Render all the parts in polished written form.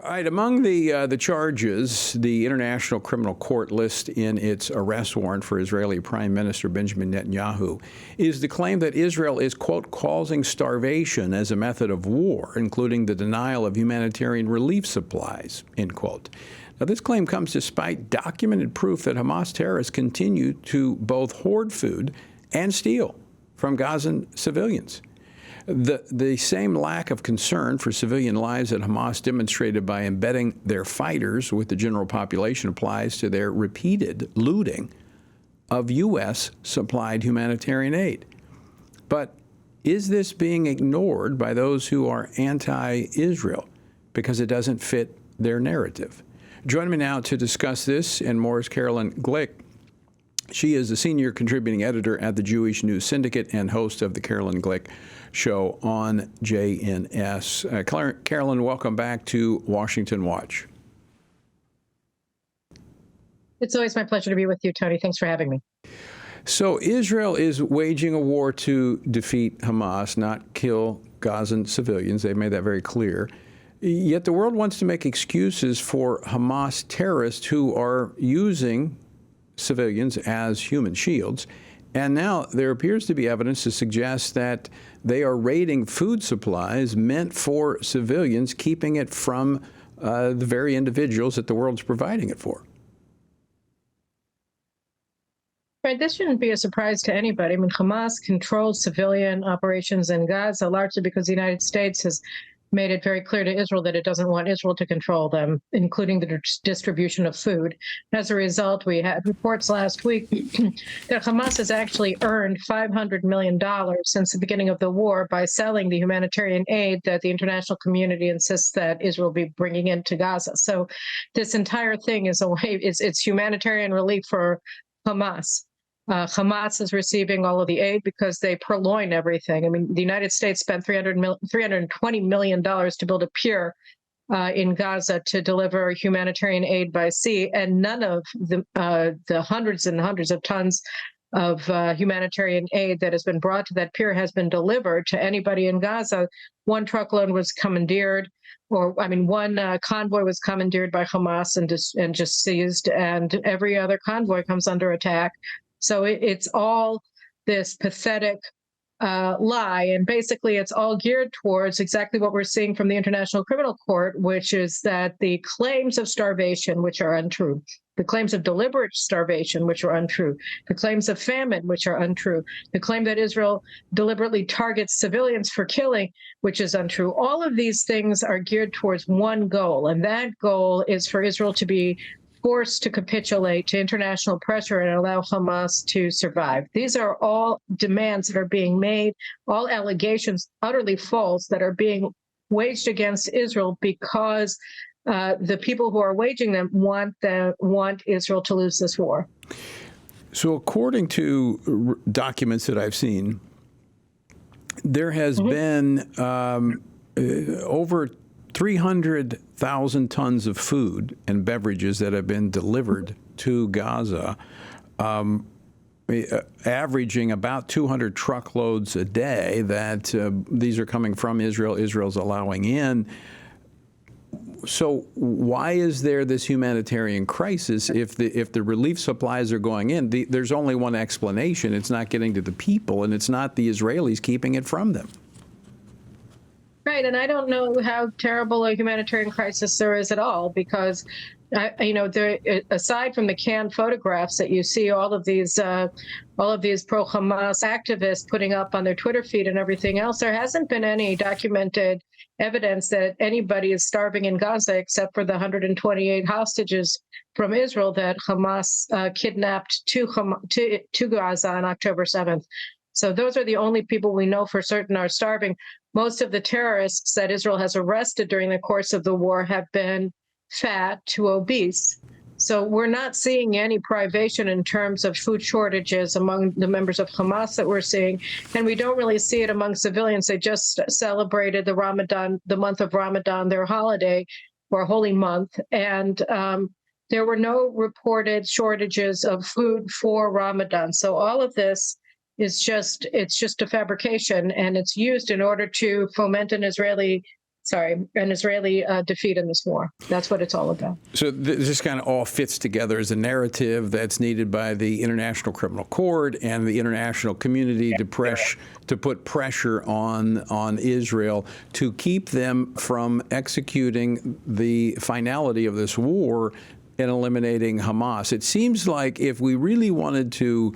All right, among the charges the International Criminal Court lists in its arrest warrant for Israeli Prime Minister Benjamin Netanyahu is the claim that Israel is, quote, causing starvation as a method of war, including the denial of humanitarian relief supplies, end quote. Now, this claim comes despite documented proof that Hamas terrorists continue to both hoard food and steal from Gazan civilians. The same lack of concern for civilian lives that Hamas demonstrated by embedding their fighters with the general population applies to their repeated looting of U.S.-supplied humanitarian aid. But is this being ignored by those who are anti-Israel because it doesn't fit their narrative? Joining me now to discuss this and more is Carolyn Glick. She is a senior contributing editor at the Jewish News Syndicate and host of the Carolyn Glick Show on JNS. Carolyn, welcome back to Washington Watch. It's always my pleasure to be with you, Tony. Thanks for having me. So Israel is waging a war to defeat Hamas, not kill Gazan civilians. They've made that very clear. Yet the world wants to make excuses for Hamas terrorists who are using civilians as human shields. And now there appears to be evidence to suggest that they are raiding food supplies meant for civilians, keeping it from the very individuals that the world's providing it for. Right, this shouldn't be a surprise to anybody. I mean, Hamas controls civilian operations in Gaza largely because the United States has made it very clear to Israel that it doesn't want Israel to control them, including the distribution of food. As a result, we had reports last week that Hamas has actually earned $500 million since the beginning of the war by selling the humanitarian aid that the international community insists that Israel be bringing into Gaza. So this entire thing is it's humanitarian relief for Hamas. Hamas is receiving all of the aid because they purloin everything. I mean, the United States spent $320 million to build a pier in Gaza to deliver humanitarian aid by sea, and none of the hundreds and hundreds of tons of humanitarian aid that has been brought to that pier has been delivered to anybody in Gaza. One truckload was commandeered, one convoy was commandeered by Hamas and just seized, and every other convoy comes under attack. So it's all this pathetic lie, and basically it's all geared towards exactly what we're seeing from the International Criminal Court, which is that the claims of starvation, which are untrue, the claims of deliberate starvation, which are untrue, the claims of famine, which are untrue, the claim that Israel deliberately targets civilians for killing, which is untrue. All of these things are geared towards one goal, and that goal is for Israel to be forced to capitulate to international pressure and allow Hamas to survive. These are all demands that are being made, all allegations utterly false that are being waged against Israel because the people who are waging them want Israel to lose this war. So according to documents that I've seen, there has been over 300,000 tons of food and beverages that have been delivered to Gaza, averaging about 200 truckloads a day that these are coming from Israel. Israel's allowing in. So why is there this humanitarian crisis if the relief supplies are going in? There's only one explanation. It's not getting to the people, and it's not the Israelis keeping it from them. Right, and I don't know how terrible a humanitarian crisis there is at all, because, aside from the canned photographs that you see, all of these pro-Hamas activists putting up on their Twitter feed and everything else, there hasn't been any documented evidence that anybody is starving in Gaza except for the 128 hostages from Israel that Hamas kidnapped to Gaza on October 7th. So those are the only people we know for certain are starving. Most of the terrorists that Israel has arrested during the course of the war have been fat to obese. So we're not seeing any privation in terms of food shortages among the members of Hamas that we're seeing. And we don't really see it among civilians. They just celebrated the month of Ramadan, their holiday or holy month. And there were no reported shortages of food for Ramadan. So all of this is just a fabrication, and it's used in order to foment an Israeli an Israeli defeat in this war. That's what it's all about. So this kind of all fits together as a narrative that's needed by the International Criminal Court and the international community to put pressure on Israel to keep them from executing the finality of this war and eliminating Hamas. It seems like if we really wanted to,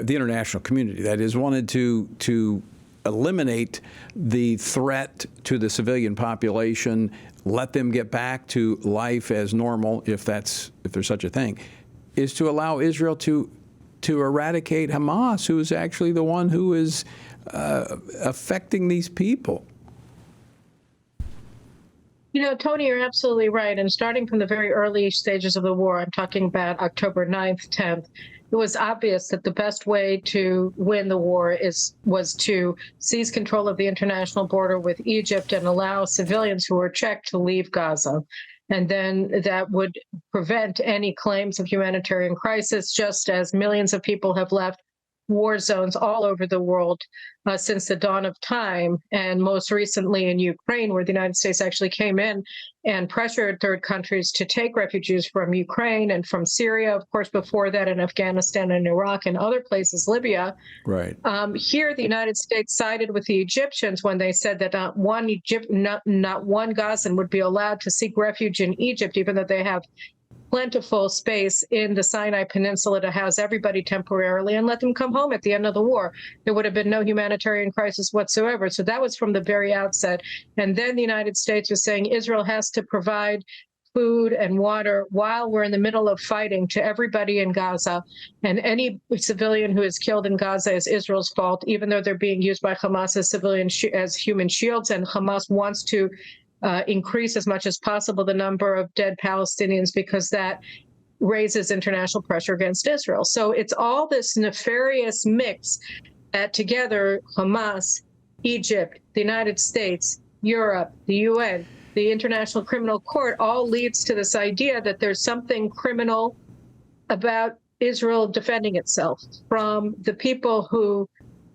the international community, that is, wanted to eliminate the threat to the civilian population, let them get back to life as normal, if there's such a thing, is to allow Israel to eradicate Hamas, who is actually the one who is affecting these people. You know, Tony, you're absolutely right. And starting from the very early stages of the war, I'm talking about October 9th, 10th, it was obvious that the best way to win the war was to seize control of the international border with Egypt and allow civilians who were checked to leave Gaza. And then that would prevent any claims of humanitarian crisis, just as millions of people have left war zones all over the world since the dawn of time, and most recently in Ukraine, where the United States actually came in and pressured third countries to take refugees from Ukraine and from Syria, of course, before that in Afghanistan and Iraq and other places, Libya. Right. Here, the United States sided with the Egyptians when they said that not one Gazan would be allowed to seek refuge in Egypt, even though they have plentiful space in the Sinai Peninsula to house everybody temporarily and let them come home at the end of the war. There would have been no humanitarian crisis whatsoever. So that was from the very outset. And then the United States was saying Israel has to provide food and water while we're in the middle of fighting to everybody in Gaza. And any civilian who is killed in Gaza is Israel's fault, even though they're being used by Hamas as human shields. And Hamas wants to increase as much as possible the number of dead Palestinians because that raises international pressure against Israel. So it's all this nefarious mix that together Hamas, Egypt, the United States, Europe, the UN, the International Criminal Court all leads to this idea that there's something criminal about Israel defending itself from the people who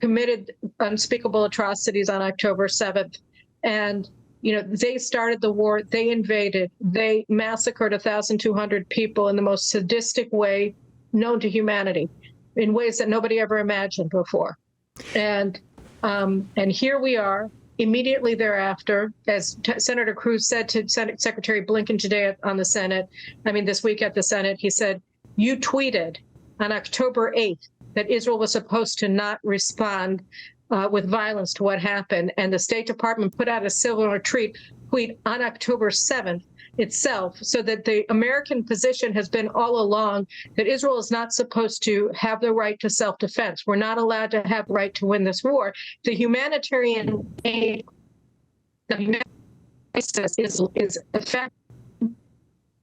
committed unspeakable atrocities on October 7th. And you know, they started the war, they invaded, they massacred 1,200 people in the most sadistic way known to humanity, in ways that nobody ever imagined before. And here we are, immediately thereafter, as Senator Cruz said to Senate Secretary Blinken today on the Senate, this week at the Senate, he said, you tweeted on October 8th that Israel was supposed to not respond with violence to what happened. And the State Department put out a similar tweet on October 7th itself, so that the American position has been all along that Israel is not supposed to have the right to self-defense. We're not allowed to have the right to win this war. The humanitarian aid, the crisis is effective.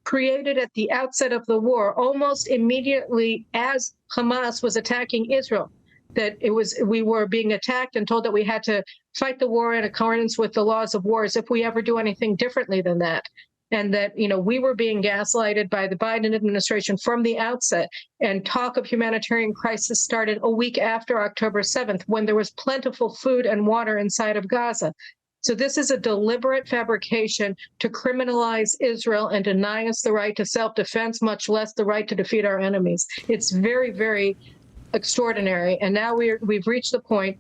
Created at the outset of the war, almost immediately as Hamas was attacking Israel. That we were being attacked and told that we had to fight the war in accordance with the laws of war as if we ever do anything differently than that. And that, we were being gaslighted by the Biden administration from the outset. And talk of humanitarian crisis started a week after October 7th, when there was plentiful food and water inside of Gaza. So this is a deliberate fabrication to criminalize Israel and deny us the right to self-defense, much less the right to defeat our enemies. It's very, very extraordinary. And now we've reached the point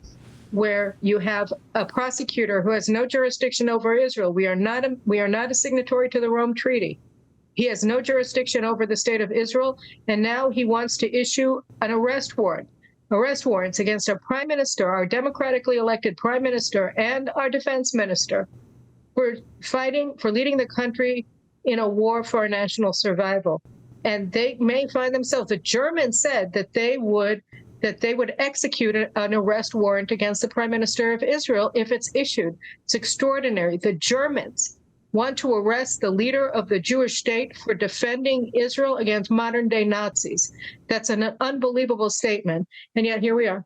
where you have a prosecutor who has no jurisdiction over Israel. We are not a signatory to the Rome Treaty. He has no jurisdiction over the state of Israel. And now he wants to issue an arrest warrants against our prime minister, our democratically elected prime minister, and our defense minister for leading the country in a war for our national survival. And they may find themselves. The Germans said that they would execute an arrest warrant against the Prime Minister of Israel if it's issued. It's extraordinary. The Germans want to arrest the leader of the Jewish state for defending Israel against modern-day Nazis. That's an unbelievable statement, and yet here we are.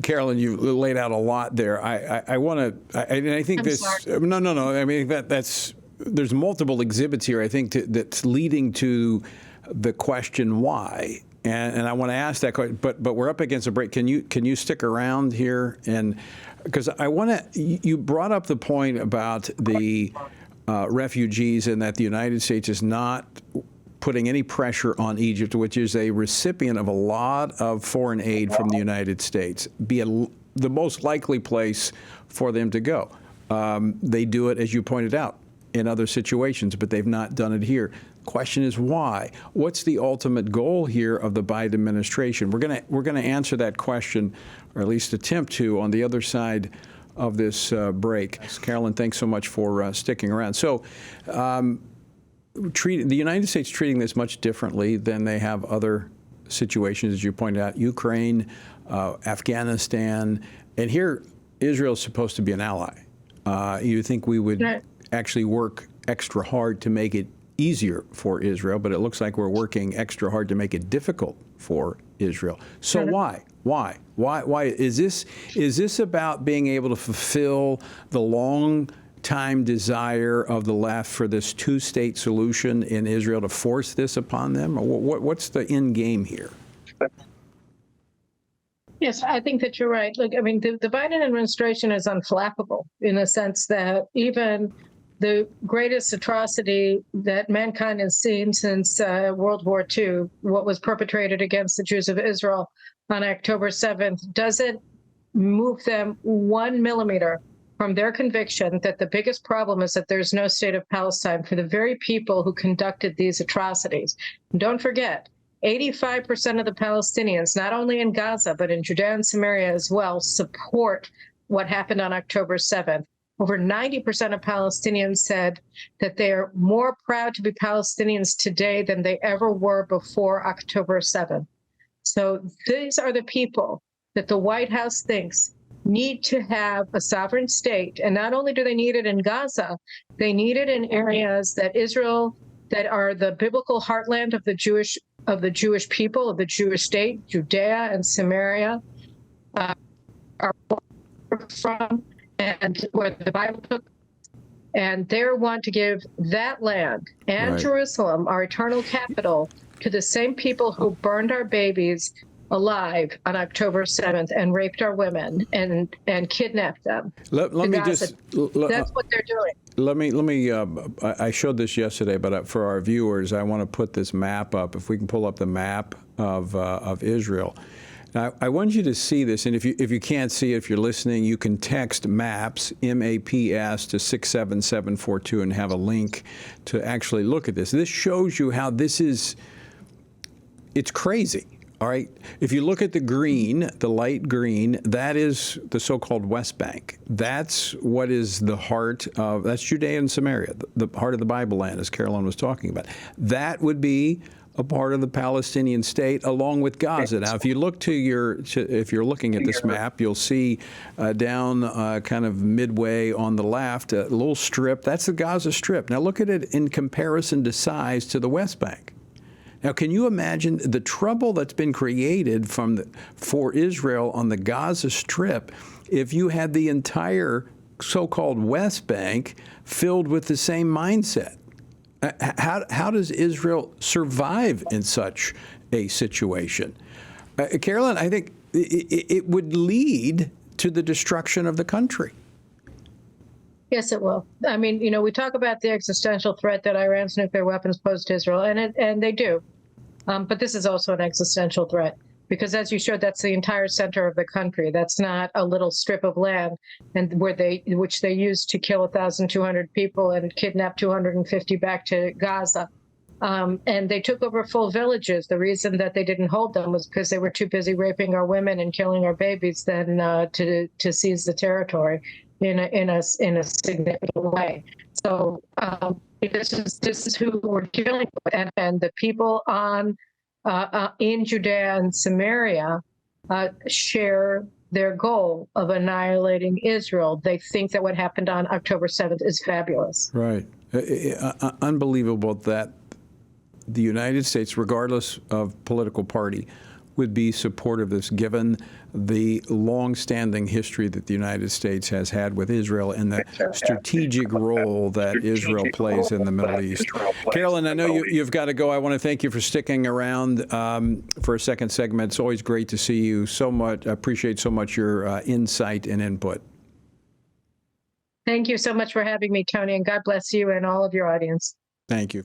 Carolyn, you laid out a lot there. I want to, and I think No. There's multiple exhibits here, I think, that's leading to the question why. And I want to ask that question, but we're up against a break. Can you stick around here? And because I want to, you brought up the point about the refugees and that the United States is not putting any pressure on Egypt, which is a recipient of a lot of foreign aid from the United States, the most likely place for them to go. They do it, as you pointed out, in other situations, but they've not done it here. Question is why? What's the ultimate goal here of the Biden administration? We're gonna answer that question, or at least attempt to, on the other side of this break. Carolyn, thanks so much for sticking around. So, the United States treating this much differently than they have other situations, as you pointed out, Ukraine, Afghanistan, and here Israel is supposed to be an ally. You think we would actually work extra hard to make it easier for Israel, but it looks like we're working extra hard to make it difficult for Israel. So why? Is this about being able to fulfill the long-time desire of the left for this two-state solution in Israel, to force this upon them? Or what's the end game here? Yes, I think that you're right. Look, I mean, the Biden administration is unflappable in the sense that even the greatest atrocity that mankind has seen since World War II, what was perpetrated against the Jews of Israel on October 7th, doesn't move them 1 millimeter from their conviction that the biggest problem is that there's no state of Palestine for the very people who conducted these atrocities. And don't forget, 85% of the Palestinians, not only in Gaza, but in Judea and Samaria as well, support what happened on October 7th. Over 90% of Palestinians said that they are more proud to be Palestinians today than they ever were before October 7th. So these are the people that the White House thinks need to have a sovereign state. And not only do they need it in Gaza, they need it in areas that Israel, that are the biblical heartland of the Jewish people, of the Jewish state, Judea and Samaria, are from, and where the Bible took, and they want to give that land and Jerusalem, our eternal capital, to the same people who burned our babies alive on October 7th and raped our women and kidnapped them. Let me just. That's what they're doing. Let me. I showed this yesterday, but for our viewers, I want to put this map up. If we can pull up the map of Israel. Now, I want you to see this, and if you can't see it, if you're listening, you can text MAPS, M-A-P-S, to 67742 and have a link to actually look at this. This shows you how this is. It's crazy. All right. If you look at the green, the light green, that is the so-called West Bank. That's what is the heart of, that's Judea and Samaria, the heart of the Bible land, as Carolyn was talking about. That would be a part of the Palestinian state, along with Gaza. Now, if you look if you're looking at this map, you'll see down kind of midway on the left, a little strip. That's the Gaza Strip. Now, look at it in comparison to size to the West Bank. Now, can you imagine the trouble that's been created for Israel on the Gaza Strip if you had the entire so-called West Bank filled with the same mindset? How does Israel survive in such a situation? Carolyn, I think it would lead to the destruction of the country. Yes, it will. I mean, we talk about the existential threat that Iran's nuclear weapons pose to Israel, and they do. But this is also an existential threat because, as you showed, that's the entire center of the country. That's not a little strip of land, and which they used to kill 1,200 people and kidnap 250 back to Gaza. And they took over full villages. The reason that they didn't hold them was because they were too busy raping our women and killing our babies than to seize the territory in a significant way. So this is who we're dealing with, and the people in Judea and Samaria share their goal of annihilating Israel. They think that what happened on October 7th is fabulous. Right, unbelievable that the United States, regardless of political party, would be supportive of this, given the long-standing history that the United States has had with Israel and the strategic role that Israel plays in the Middle East. Carolyn, I know you've got to go. I want to thank you for sticking around for a second segment. It's always great to see you so much. I appreciate so much your insight and input. Thank you so much for having me, Tony, and God bless you and all of your audience. Thank you.